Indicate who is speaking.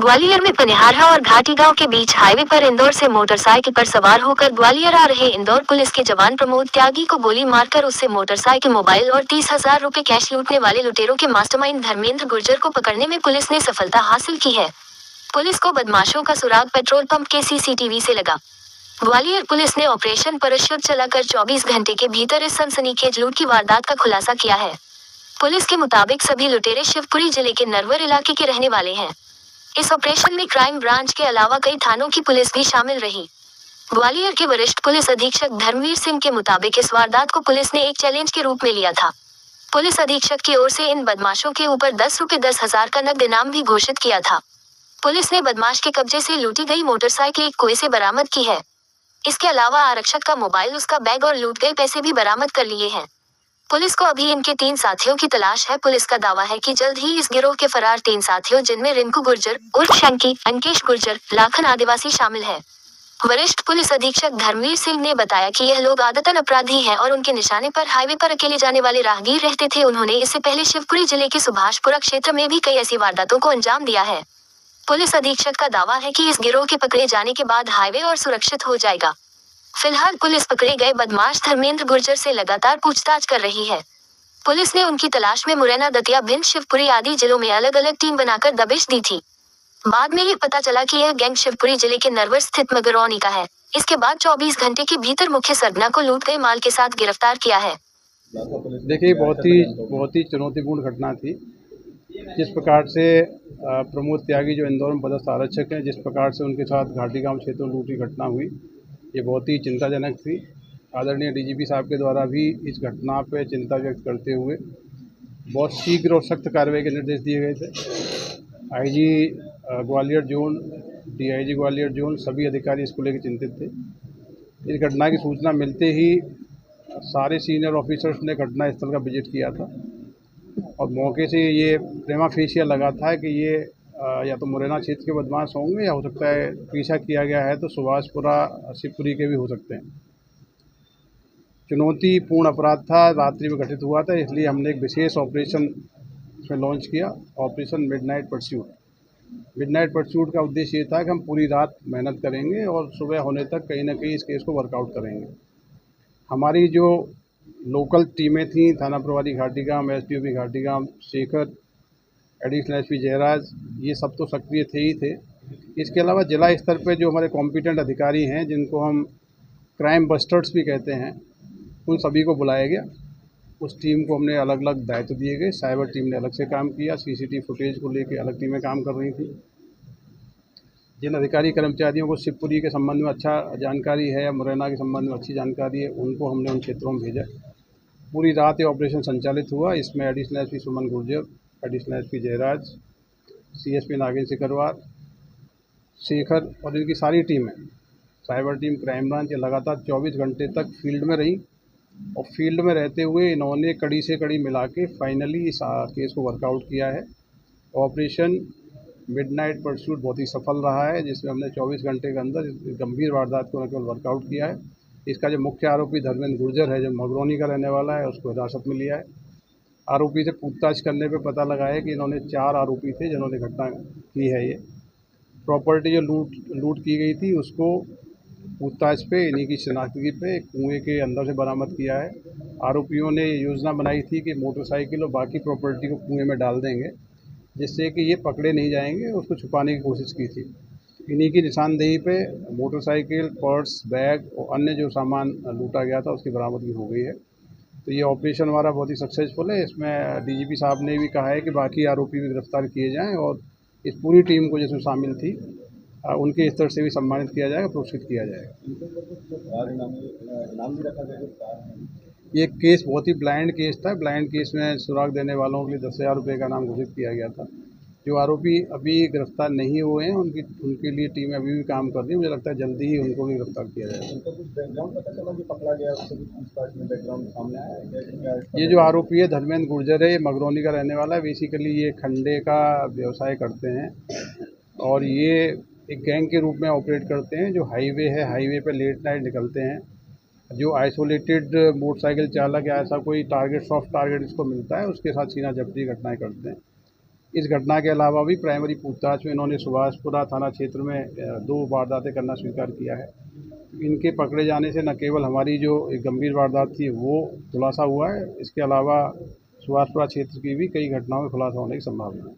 Speaker 1: ग्वालियर में पनिहारा और घाटी गांव के बीच हाईवे पर इंदौर से मोटरसाइकिल पर सवार होकर ग्वालियर आ रहे इंदौर पुलिस के जवान प्रमोद त्यागी को गोली मारकर उससे मोटरसाइकिल, मोबाइल और 30,000 रुपए कैश लूटने वाले लुटेरों के मास्टरमाइंड धर्मेंद्र गुर्जर को पकड़ने में पुलिस ने सफलता हासिल की है। पुलिस को बदमाशों का सुराग पेट्रोल पंप के सीसीटीवी से लगा। ग्वालियर पुलिस ने ऑपरेशन परशुद चलाकर 24 घंटे के भीतर इस सनसनीखेज लूट की वारदात का खुलासा किया है। पुलिस के मुताबिक सभी लुटेरे शिवपुरी जिले के नरवर इलाके के रहने वाले हैं। इस ऑपरेशन में क्राइम ब्रांच के अलावा कई थानों की पुलिस भी शामिल रही। ग्वालियर के वरिष्ठ पुलिस अधीक्षक धर्मवीर सिंह के मुताबिक इस वारदात को पुलिस ने एक चैलेंज के रूप में लिया था। पुलिस अधीक्षक की ओर से इन बदमाशों के ऊपर 10,000 का नकद इनाम भी घोषित किया था। पुलिस ने बदमाश के कब्जे से लूटी गई मोटरसाइकिल एक कुएं से बरामद की है। इसके अलावा आरक्षक का मोबाइल, उसका बैग और लूट गए पैसे भी बरामद कर लिए हैं। पुलिस को अभी इनके 3 साथियों की तलाश है। पुलिस का दावा है कि जल्द ही इस गिरोह के फरार 3 साथियों, जिनमें रिंकू गुर्जर उर्फ शंकी, अंकेश गुर्जर, लाखन आदिवासी शामिल है। वरिष्ठ पुलिस अधीक्षक धर्मवीर सिंह ने बताया कि यह लोग आदतन अपराधी हैं और उनके निशाने पर हाईवे पर अकेले जाने वाले राहगीर रहते थे। उन्होंने इससे पहले शिवपुरी जिले के सुभाषपुरा क्षेत्र में भी कई ऐसी वारदातों को अंजाम दिया है। पुलिस अधीक्षक का दावा है कि इस गिरोह के पकड़े जाने के बाद हाईवे और सुरक्षित हो जाएगा। फिलहाल पुलिस पकड़े गए बदमाश धर्मेंद्र गुर्जर से लगातार पूछताछ कर रही है। पुलिस ने उनकी तलाश में मुरैना, दतिया, भिंड, शिवपुरी आदि जिलों में अलग अलग टीम बनाकर दबिश दी थी। बाद में ये पता चला कि यह गैंग शिवपुरी जिले के नरवर स्थित मगरौनी का है। इसके बाद 24 घंटे के भीतर मुख्य सरगना को लूट गए माल के साथ गिरफ्तार किया है।
Speaker 2: देखिए, बहुत ही चुनौतीपूर्ण घटना थी। जिस प्रकार से प्रमोद त्यागी जो इंदौर में पदस्थ आरक्षक हैं, जिस प्रकार से उनके साथ घाटी गांव क्षेत्र में लूट की घटना हुई, ये बहुत ही चिंताजनक थी। आदरणीय डीजीपी साहब के द्वारा भी इस घटना पर चिंता व्यक्त करते हुए बहुत शीघ्र और सख्त कार्रवाई के निर्देश दिए गए थे। IG Gwalior zone, DIG Gwalior zone, सभी अधिकारी इसको लेकर चिंतित थे। इस घटना की सूचना मिलते ही सारे सीनियर ऑफिसर्स ने घटना स्थल का विजिट किया था और मौके से ये प्रेमा फेशिया लगा था कि ये या तो मुरैना क्षेत्र के बदमाश होंगे या हो सकता है पीछा किया गया है तो सुभाषपुरा, शिवपुरी के भी हो सकते हैं। चुनौतीपूर्ण अपराध था, रात्रि में घटित हुआ था, इसलिए हमने एक विशेष ऑपरेशन में लॉन्च किया, operation midnight pursuit. Midnight pursuit का उद्देश्य ये था कि हम पूरी रात मेहनत करेंगे और सुबह होने तक कहीं ना कहीं इस केस को वर्कआउट करेंगे। हमारी जो लोकल टीमें थीं, थाना प्रभारी Ghatigaon, SDOP Ghatigaon, Shekhar, additional SP Jayraj, ये सब तो सक्रिय थे ही थे। इसके अलावा जिला स्तर पर जो हमारे कॉम्पिटेंट अधिकारी हैं, जिनको हम क्राइम बस्टर्स भी कहते हैं, उन सभी को बुलाया गया। उस टीम को हमने अलग अलग दायित्व दिए गए। साइबर टीम ने अलग से काम किया, सीसीटीवी फुटेज को लेकर अलग टीमें काम कर रही थी। जिन अधिकारी कर्मचारियों को शिवपुरी के संबंध में अच्छा जानकारी है या मुरैना के संबंध में अच्छी जानकारी है, उनको हमने उन क्षेत्रों में भेजा। पूरी रात ये ऑपरेशन संचालित हुआ। इसमें additional SP Suman Gurjar, additional SP Jayraj, CSP Nagendra Sikarwar, Shekhar और इनकी सारी टीमें, साइबर टीम, क्राइम ब्रांच, ये लगातार 24 घंटे तक फील्ड में रही और फील्ड में रहते हुए इन्होंने कड़ी से कड़ी मिला के फाइनली इस केस को वर्कआउट किया है। ऑपरेशन मिडनाइट परस्यूट बहुत ही सफल रहा है, जिसमें हमने 24 घंटे के अंदर इस गंभीर वारदात को न केवल वर्कआउट किया है, इसका जो मुख्य आरोपी धर्मेंद्र गुर्जर है, जो मगरौनी का रहने वाला है, उसको हिरासत में लिया है। आरोपी से पूछताछ करने पे पता लगा है कि इन्होंने 4 आरोपी थे जिन्होंने घटना की है। ये प्रॉपर्टी जो लूट की गई थी, उसको पूछताछ पे, इन्हीं की शनाख्तगी पे कुएं के अंदर से बरामद किया है। आरोपियों ने योजना बनाई थी कि मोटरसाइकिल और बाकी प्रॉपर्टी को कुएं में डाल देंगे, जिससे कि ये पकड़े नहीं जाएंगे, उसको छुपाने की कोशिश की थी। इन्हीं की निशानदेही पे मोटरसाइकिल, पर्स, बैग और अन्य जो सामान लूटा गया था उसकी बरामदगी हो गई है। तो ये ऑपरेशन हमारा बहुत ही सक्सेसफुल है। इसमें डीजीपी साहब ने भी कहा है कि बाकी आरोपी भी गिरफ्तार किए जाएँ और इस पूरी टीम को जिसमें शामिल थी उनके स्तर से भी सम्मानित किया जाएगा, पुरस्कृत किया जाएगा। ये केस बहुत ही ब्लाइंड केस था। ब्लाइंड केस में सुराग देने वालों के लिए 10,000 रुपये का नाम घोषित किया गया था। जो आरोपी अभी गिरफ्तार नहीं हुए हैं, उनके लिए टीमें अभी भी काम कर रही है। मुझे लगता है जल्दी ही उनको भी गिरफ्तार किया जाएगा। ये जो आरोपी है धर्मेंद्र गुर्जर है, ये मगरौनी का रहने वाला है। बेसिकली ये खंडे का व्यवसाय करते हैं और ये एक गैंग के रूप में ऑपरेट करते हैं। जो हाईवे है, हाईवे पे लेट नाइट निकलते हैं। जो आइसोलेटेड मोटरसाइकिल चालक या ऐसा कोई टारगेट, सॉफ्ट टारगेट इसको मिलता है, उसके साथ छीना झपटी घटनाएं करते हैं। इस घटना के अलावा भी प्राइमरी पूछताछ में इन्होंने सुभाषपुरा थाना क्षेत्र में 2 वारदातें करना स्वीकार किया है। इनके पकड़े जाने से न केवल हमारी जो एक गंभीर वारदात थी वो खुलासा हुआ है, इसके अलावा सुभाषपुरा क्षेत्र की भी कई घटनाओं में खुलासा होने की संभावना है।